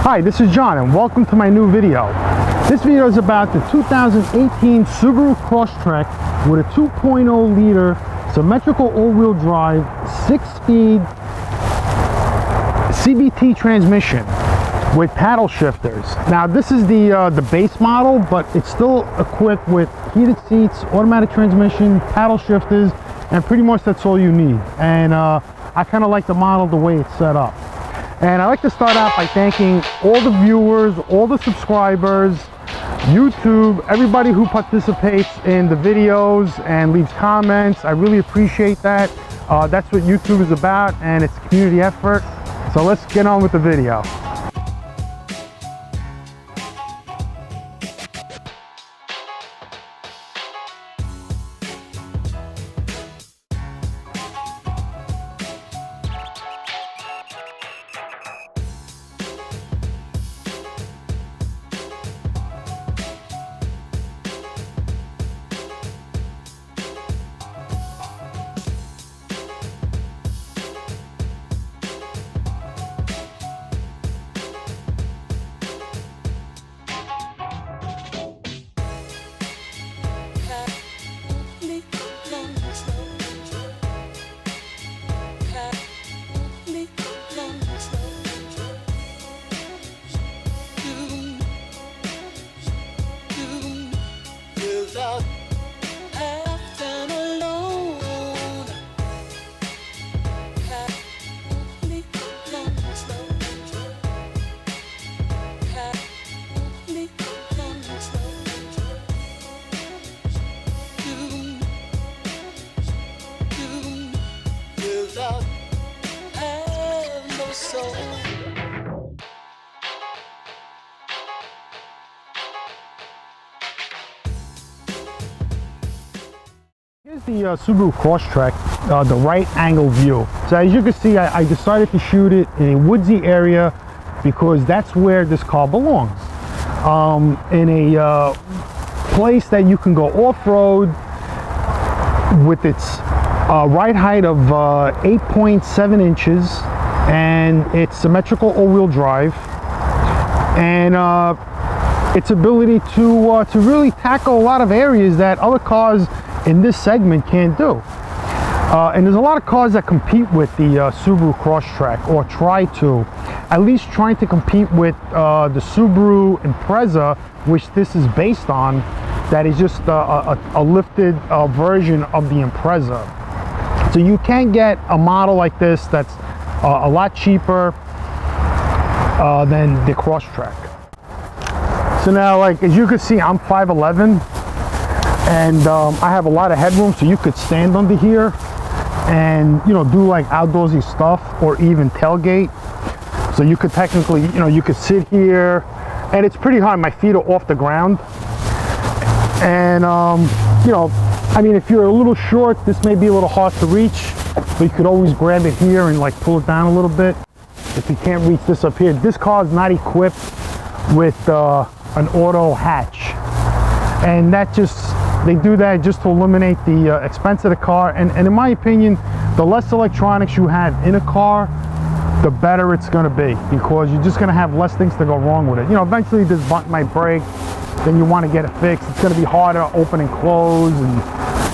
Hi, this is John and welcome to my new video. This video is about the 2018 Subaru Crosstrek with a 2.0 liter symmetrical all-wheel drive 6-speed CVT transmission with paddle shifters. Now this is the base model, but it's still equipped with heated seats, automatic transmission, paddle shifters, and pretty much that's all you need. And I kind of like the model the way it's set up. And I'd like to start out by thanking all the viewers, all the subscribers, YouTube, everybody who participates in the videos and leaves comments. I really appreciate that. That's what YouTube is about, and it's a community effort. So let's get on with the video. Here's the Subaru Crosstrek, the right angle view. So as you can see, I decided to shoot it in a woodsy area because that's where this car belongs. In a place that you can go off-road with its ride height of 8.7 inches, and it's symmetrical all-wheel drive, and its ability to really tackle a lot of areas that other cars in this segment can't do. And there's a lot of cars that compete with the Subaru Crosstrek, or try to, at least trying to compete with the Subaru Impreza, which this is based on, that is just a lifted version of the Impreza. So you can get a model like this that's a lot cheaper than the Crosstrek. So now, like, as you can see, I'm 5'11", and I have a lot of headroom, so you could stand under here and, you know, do like outdoorsy stuff, or even tailgate. So you could technically, you know, you could sit here, and it's pretty high. My feet are off the ground, and you know, I mean, if you're a little short, this may be a little hard to reach, but you could always grab it here and like pull it down a little bit. If you can't reach this up here, this car is not equipped with an auto hatch, and that just, they do that just to eliminate the expense of the car. And in my opinion, the less electronics you have in a car, the better it's going to be, because you're just going to have less things to go wrong with it. You know, eventually this button might break, then you want to get it fixed. It's going to be harder to open and close, and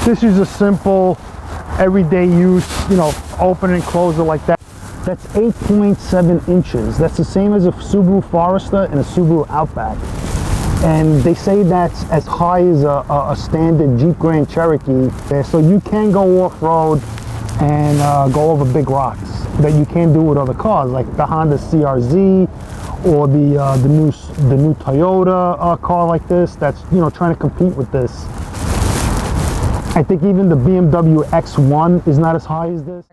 this is a simple everyday use, you know, open and close it like that. That's 8.7 inches. That's the same as a Subaru Forester and a Subaru Outback. And they say that's as high as a standard Jeep Grand Cherokee. So you can go off-road and go over big rocks that you can't do with other cars, like the Honda CRZ, or the new Toyota car like this, that's, you know, trying to compete with this. I think even the BMW X1 is not as high as this.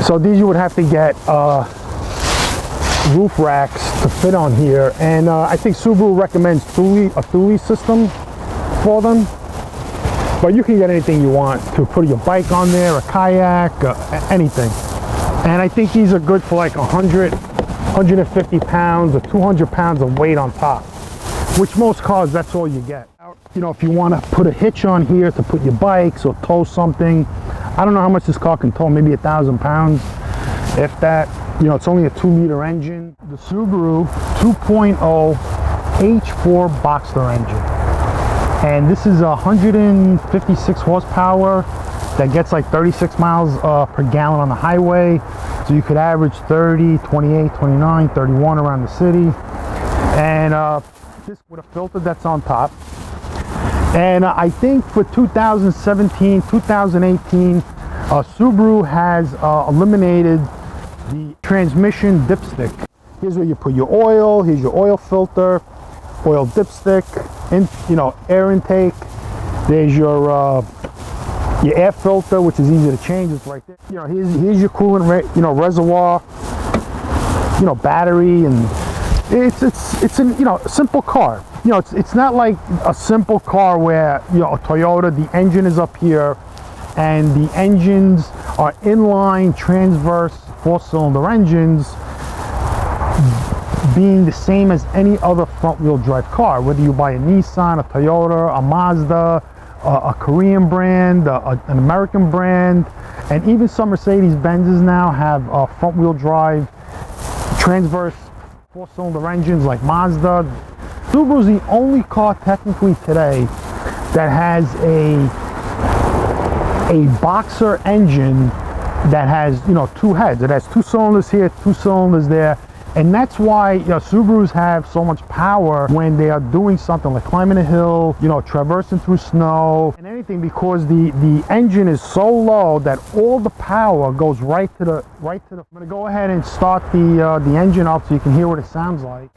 So these you would have to get roof racks to fit on here, and I think Subaru recommends a Thule system for them, but you can get anything you want to put your bike on there, a kayak, anything. And I think these are good for like 100, 150 pounds or 200 pounds of weight on top, which most cars, that's all you get. You know, if you want to put a hitch on here to put your bikes or tow something, I don't know how much this car can tow, maybe 1,000 pounds, if that. You know, it's only a 2-liter engine. The Subaru 2.0 H4 Boxer engine. And this is 156 horsepower that gets like 36 miles per gallon on the highway. So you could average 30, 28, 29, 31 around the city. And this with a filter that's on top. And I think for 2017, 2018, Subaru has eliminated the transmission dipstick. Here's where you put your oil. Here's your oil filter, oil dipstick, air intake. There's your air filter, which is easy to change. It's right there. You know, here's your coolant, reservoir, battery, and it's a simple car. You know, it's not like a simple car where a Toyota, the engine is up here, and the engines are inline transverse 4-cylinder engines, being the same as any other front-wheel drive car, whether you buy a Nissan, a Toyota, a Mazda, a Korean brand, an American brand, and even some Mercedes-Benzes now have front-wheel drive transverse 4-cylinder engines like Mazda. Subaru's the only car technically today that has a Boxer engine that has, 2 heads. It has 2 cylinders here, 2 cylinders there. And that's why Subarus have so much power when they are doing something like climbing a hill, traversing through snow and anything, because the engine is so low that all the power goes right to the. I'm going to go ahead and start the engine up so you can hear what it sounds like.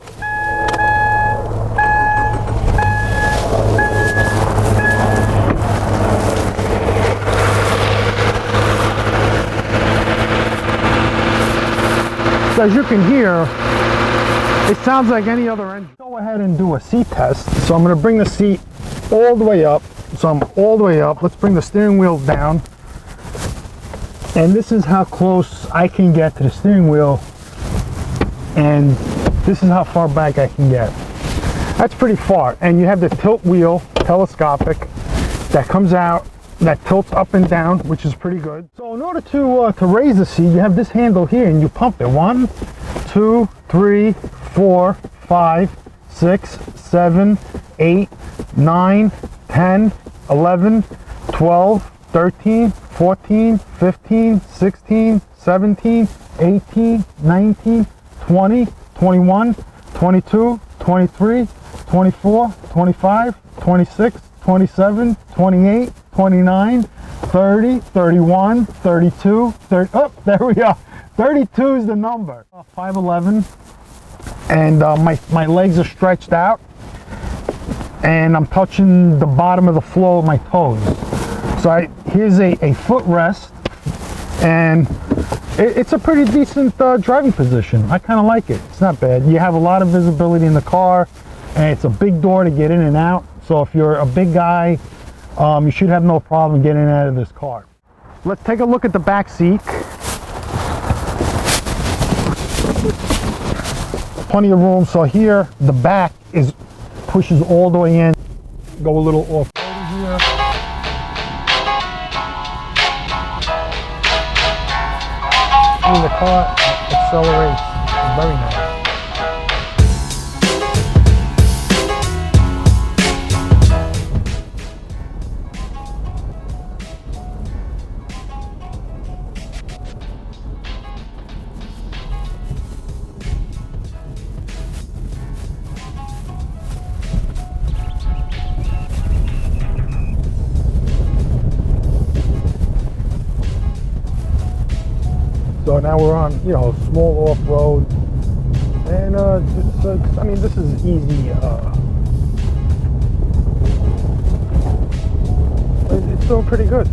So as you can hear, it sounds like any other engine. Go ahead and do a seat test. So I'm going to bring the seat all the way up. So I'm all the way up. Let's bring the steering wheel down. And this is how close I can get to the steering wheel. And this is how far back I can get. That's pretty far. And you have the tilt wheel, telescopic, that comes out, that tilts up and down, which is pretty good. So in order to raise the seat, you have this handle here and you pump it. 1, 2, 3, 4, 5, 6, 7, 8, 9, 10, 11, 12, 13, 14, 15, 16, 17, 18, 19, 20, 21, 22, 23, 24, 25, 26, 27, 28, 29, 30, 31, 32, 30, oh, there we are. 32 is the number. 5'11", and my legs are stretched out, and I'm touching the bottom of the floor with my toes. So here's a footrest, and it's a pretty decent driving position. I kind of like it. It's not bad. You have a lot of visibility in the car, and it's a big door to get in and out. So if you're a big guy, you should have no problem getting out of this car. Let's take a look at the back seat. Plenty of room. So here, the back pushes all the way in. Go a little off here. The car accelerates very nice. So now we're on, small off-road, and I mean, this is easy. It's doing pretty good.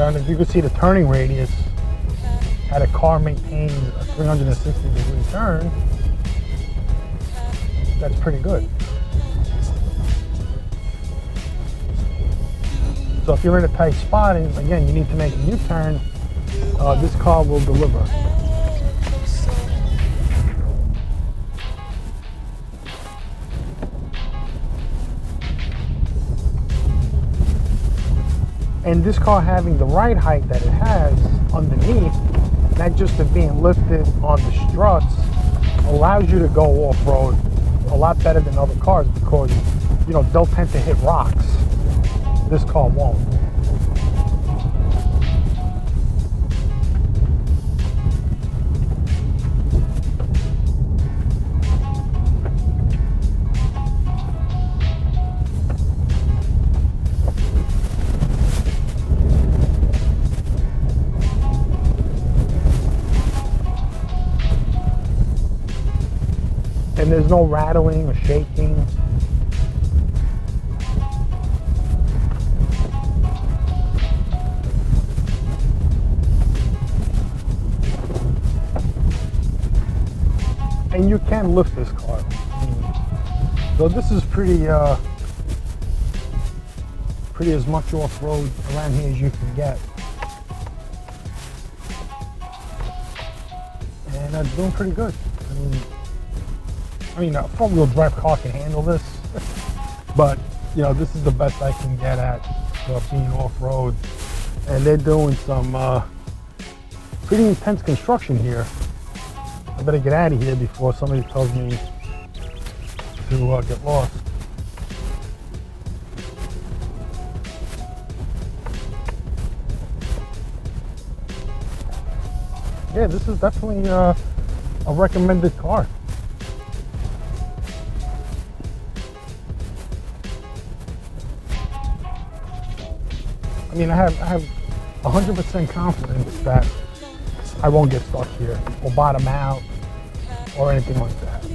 And as you can see, the turning radius, how the car maintains a 360-degree turn, that's pretty good. So if you're in a tight spot and again you need to make a U-turn, this car will deliver. And this car having the ride height that it has underneath, not just it being lifted on the struts, allows you to go off-road a lot better than other cars because, you know, they'll tend to hit rocks. This car won't. And there's no rattling or shaking. And you can lift this car. So this is pretty as much off-road around here as you can get. And it's doing pretty good. I mean, a front-wheel drive car can handle this, but you know, this is the best I can get at being off-road. And they're doing some pretty intense construction here. I better get out of here before somebody tells me to get lost. Yeah, this is definitely a recommended car. I mean, I have 100% confidence that I won't get stuck here or bottom out or anything like that.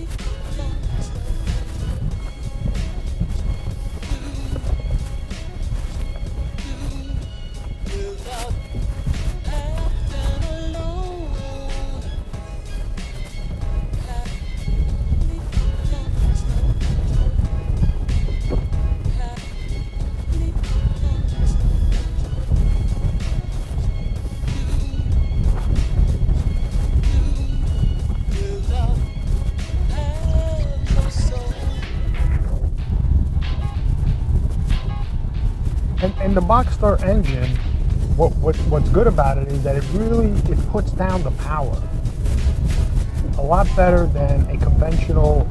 And the Boxster engine, what's good about it is that it puts down the power a lot better than a conventional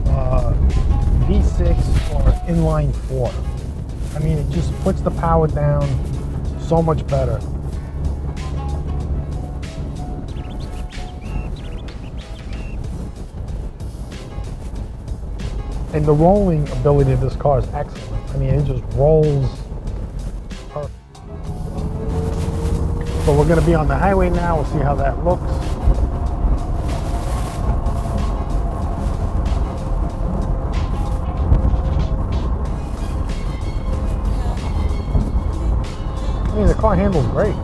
V6 or inline 4. I mean, it just puts the power down so much better. And the rolling ability of this car is excellent. I mean, it just rolls perfect. So we're going to be on the highway now. We'll see how that looks. I mean, the car handles great.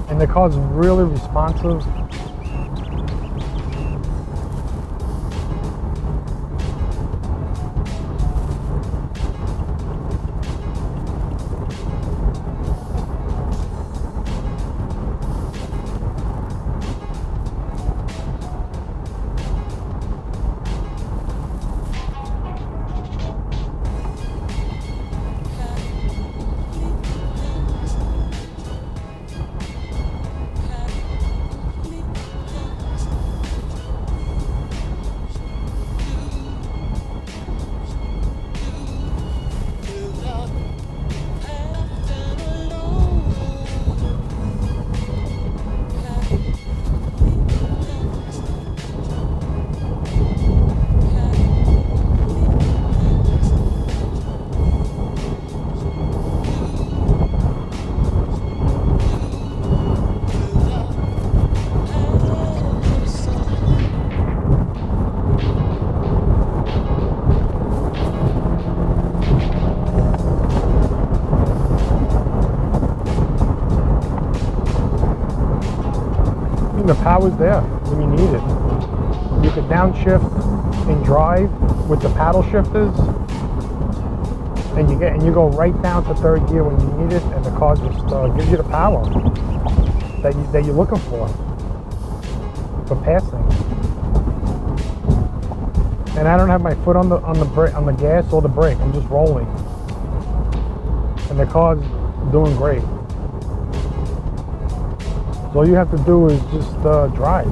And the car's really responsive. the power's there when you need it. You could downshift and drive with the paddle shifters, and you go right down to third gear when you need it, and the car just gives you the power that you're looking for passing. And I don't have my foot on the gas or the brake. I'm just rolling, and the car's doing great. So all you have to do is just drive.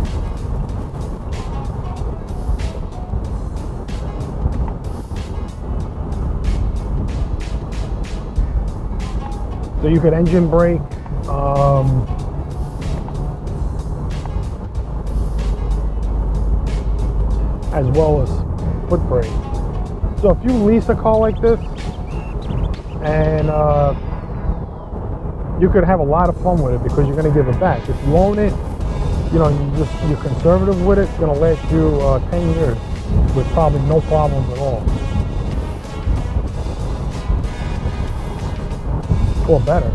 So you could engine brake, as well as foot brake. So if you lease a car like this, and you could have a lot of fun with it because you're going to give it back. If you own it, you know, you're conservative with it, it's going to last you 10 years with probably no problems at all. Or better.